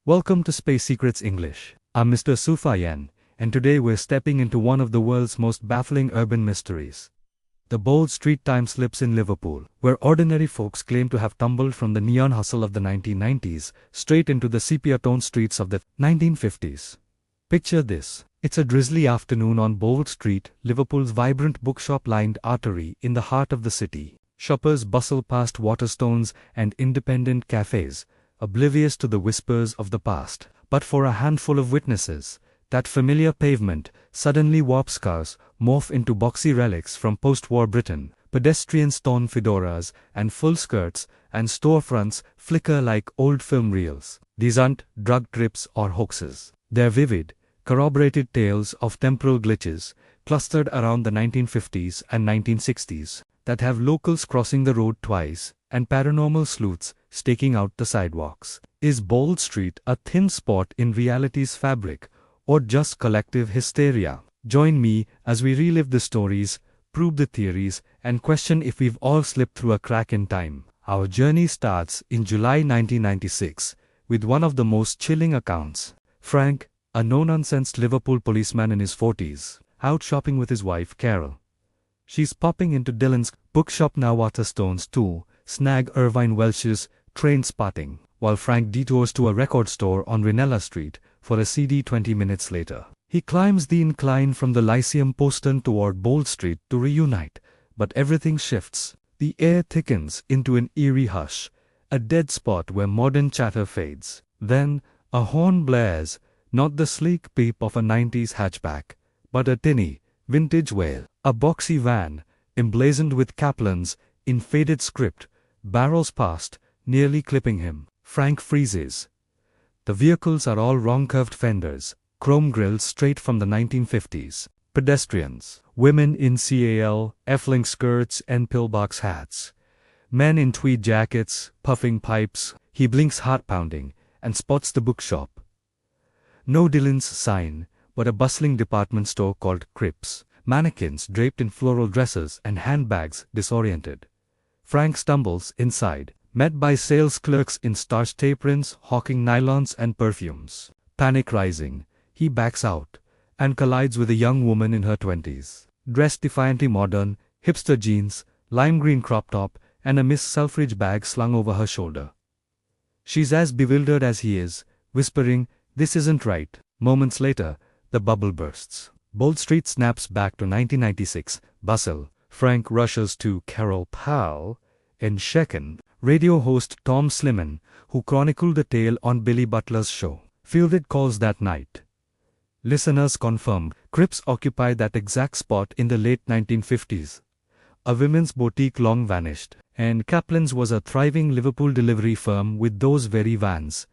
Welcome to Space Secrets English. I'm Mr. Sufayan, and today we're stepping into one of the world's most baffling urban mysteries. The bold street time slips in Liverpool, where ordinary folks claim to have tumbled from the neon hustle of the 1990s straight into the sepia-toned streets of the 1950s. Picture this. It's a drizzly afternoon on Bold Street, Liverpool's vibrant bookshop-lined artery in the heart of the city. Shoppers bustle past Waterstones and independent cafes, oblivious to the whispers of the past. But for a handful of witnesses, that familiar pavement suddenly warps cars morph into boxy relics from post-war Britain. Pedestrians don fedoras and full skirts, and storefronts flicker like old film reels. These aren't drug trips or hoaxes. They're vivid, corroborated tales of temporal glitches, clustered around the 1950s and 1960s, that have locals crossing the road twice, and paranormal sleuths staking out the sidewalks. Is Bold Street a thin spot in reality's fabric, or just collective hysteria? Join me as we relive the stories, prove the theories, and question if we've all slipped through a crack in time. Our journey starts in July 1996, with one of the most chilling accounts. Frank, a no-nonsense Liverpool policeman in his 40s, out shopping with his wife Carol. She's popping into Dylan's bookshop now Waterstones to snag Irvine Welsh's Train Spotting, while Frank detours to a record store on Ranelagh Street for a CD 20 minutes later. He climbs the incline from the Lyceum postern toward Bold Street to reunite, but everything shifts. The air thickens into an eerie hush, a dead spot where modern chatter fades. Then, a horn blares, not the sleek peep of a 90s hatchback, but a tinny, vintage wail. A boxy van, emblazoned with Kaplan's, in faded script, barrels past, nearly clipping him. Frank freezes. The vehicles are all wrong-curved fenders, chrome grills straight from the 1950s. Pedestrians, women in F-link skirts and pillbox hats. Men in tweed jackets, puffing pipes. He blinks heart-pounding, and spots the bookshop. No Dylan's sign, but a bustling department store called Cripps. Mannequins draped in floral dresses and handbags disoriented. Frank stumbles inside, met by sales clerks in starched aprons hawking nylons and perfumes. Panic rising, he backs out, and collides with a young woman in her 20s. Dressed defiantly modern, hipster jeans, lime green crop top, and a Miss Selfridge bag slung over her shoulder. She's as bewildered as he is, whispering, "This isn't right." Moments later, the bubble bursts. Bold Street snaps back to 1996, bustle. Frank rushes to Carol Powell, in Shekin, radio host Tom Sliman, who chronicled the tale on Billy Butler's show. Fielded calls that night. Listeners confirmed Cripps occupied that exact spot in the late 1950s. A women's boutique long vanished, and Kaplan's was a thriving Liverpool delivery firm with those very vans.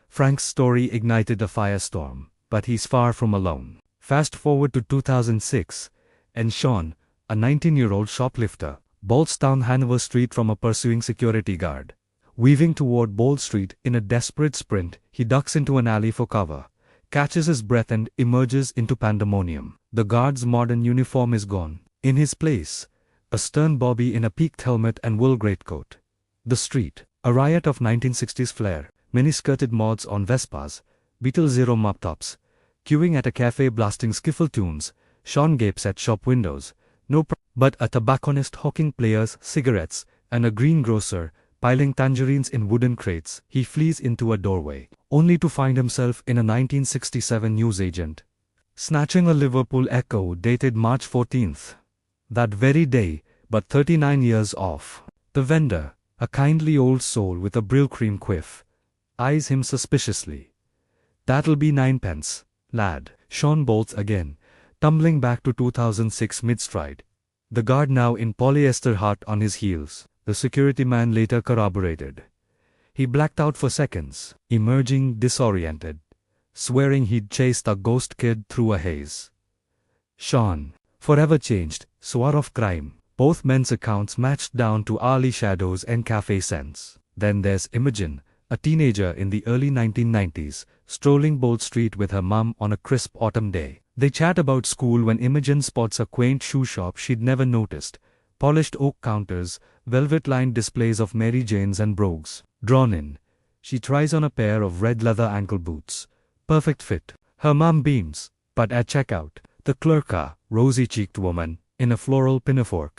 Frank's story ignited a firestorm, but he's far from alone. Fast forward to 2006, and Sean, a 19-year-old shoplifter, bolts down Hanover Street from a pursuing security guard. Weaving toward Bold Street in a desperate sprint, he ducks into an alley for cover, catches his breath and emerges into pandemonium. The guard's modern uniform is gone. In his place, a stern bobby in a peaked helmet and wool greatcoat. The street, a riot of 1960s flair, mini-skirted mods on Vespas, Beetle Zero mop-tops, queuing at a cafe blasting skiffle tunes. Sean gapes at shop windows, but a tobacconist hawking players' cigarettes, and a greengrocer piling tangerines in wooden crates. He flees into a doorway, only to find himself in a 1967 newsagent, snatching a Liverpool Echo dated March 14th. That very day, but 39 years off. The vendor, a kindly old soul with a Brylcreem quiff, eyes him suspiciously. "That'll be 9p, lad." Sean bolts again, tumbling back to 2006 mid-stride. The guard now in polyester hat on his heels. The security man later corroborated. He blacked out for seconds, emerging disoriented, swearing he'd chased a ghost kid through a haze. Sean, forever changed, swore of crime. Both men's accounts matched down to alley shadows and cafe scents. Then there's Imogen, a teenager in the early 1990s, strolling Bold Street with her mum on a crisp autumn day. They chat about school when Imogen spots a quaint shoe shop she'd never noticed. Polished oak counters, velvet-lined displays of Mary Janes and brogues. Drawn in, She tries on a pair of red leather ankle boots. Perfect fit. Her mum beams, but at checkout, the clerk, a rosy-cheeked woman, in a floral pinafore,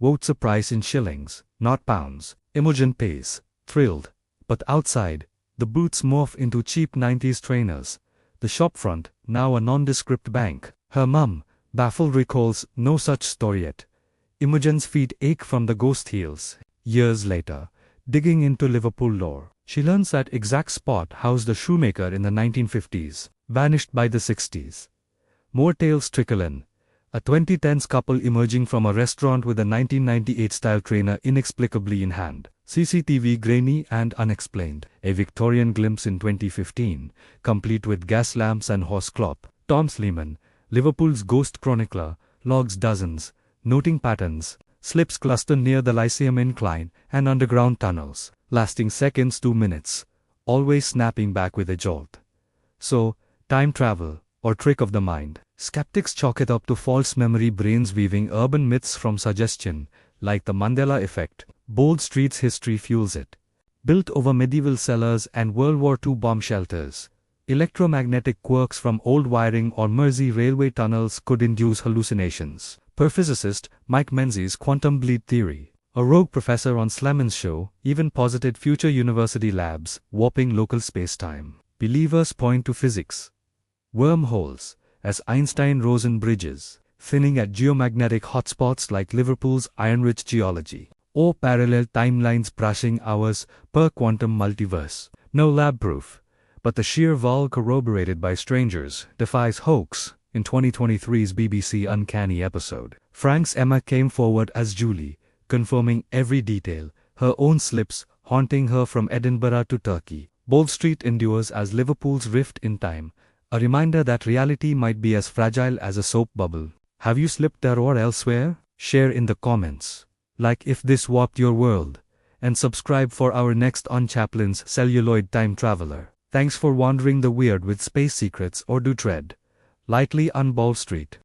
quotes a price in shillings, not pounds. Imogen pays, thrilled. But outside, the boots morph into cheap 90s trainers. The shopfront, now a nondescript bank. Her mum, baffled, recalls no such story yet. Imogen's feet ache from the ghost heels. Years later, digging into Liverpool lore, she learns that exact spot housed a shoemaker in the 1950s, vanished by the 60s. More tales trickle in. A 2010s couple emerging from a restaurant with a 1998-style trainer inexplicably in hand. CCTV grainy and unexplained. A Victorian glimpse in 2015, complete with gas lamps and horse clop. Tom Sleeman, Liverpool's ghost chronicler, logs dozens, noting patterns. Slips cluster near the Lyceum incline and underground tunnels, lasting seconds to minutes, always snapping back with a jolt. So, time travel, or trick of the mind. Skeptics chalk it up to false memory brains weaving urban myths from suggestion, like the Mandela effect. Bold Street's history fuels it. Built over medieval cellars and World War II bomb shelters, electromagnetic quirks from old wiring or Mersey railway tunnels could induce hallucinations. Per physicist Mike Menzies' quantum bleed theory, a rogue professor on Slemon's show, even posited future university labs warping local space-time. Believers point to physics. Wormholes, as Einstein-Rosen bridges, thinning at geomagnetic hotspots like Liverpool's iron-rich geology, or parallel timelines brushing hours per quantum multiverse. No lab proof, but the sheer vol corroborated by strangers defies hoax. In 2023's BBC Uncanny episode, Frank's Emma came forward as Julie, confirming every detail, her own slips haunting her from Edinburgh to Turkey. Bold Street endures as Liverpool's rift in time, a reminder that reality might be as fragile as a soap bubble. Have you slipped there or elsewhere? Share in the comments. Like if this warped your world. And subscribe for our next on Chaplin's Celluloid Time Traveler. Thanks for wandering the weird with Space Secrets, or do tread lightly on Ball Street.